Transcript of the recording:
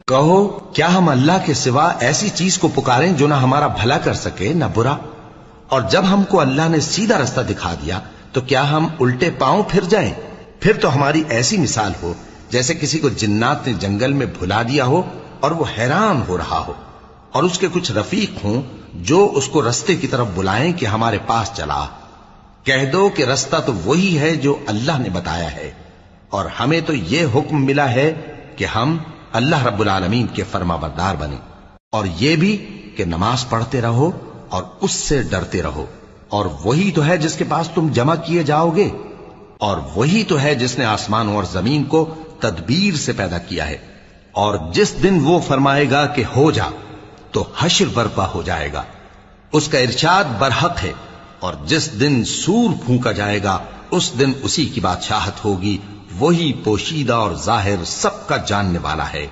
کہو کیا ہم اللہ کے سوا ایسی چیز کو پکاریں جو نہ ہمارا بھلا کر سکے نہ برا؟ اور جب ہم کو اللہ نے سیدھا رستہ دکھا دیا تو کیا ہم الٹے پاؤں پھر جائیں؟ پھر تو ہماری ایسی مثال ہو جیسے کسی کو جنات نے جنگل میں بھلا دیا ہو اور وہ حیران ہو رہا ہو، اور اس کے کچھ رفیق ہوں جو اس کو رستے کی طرف بلائیں کہ ہمارے پاس چلا۔ کہہ دو کہ رستہ تو وہی ہے جو اللہ نے بتایا ہے، اور ہمیں تو یہ حکم ملا ہے کہ ہم اللہ رب العالمین کے فرما بردار بنیں، اور یہ بھی کہ نماز پڑھتے رہو اور اس سے ڈرتے رہو، اور وہی تو ہے جس کے پاس تم جمع کیے جاؤ گے، اور وہی تو ہے جس نے آسمانوں اور زمین کو تدبیر سے پیدا کیا ہے، اور جس دن وہ فرمائے گا کہ ہو جا تو حشر برپا ہو جائے گا، اس کا ارشاد برحق ہے، اور جس دن سور پھونکا جائے گا اس دن اسی کی بادشاہت ہوگی، وہی پوشیدہ اور ظاہر سب کا جاننے والا ہے۔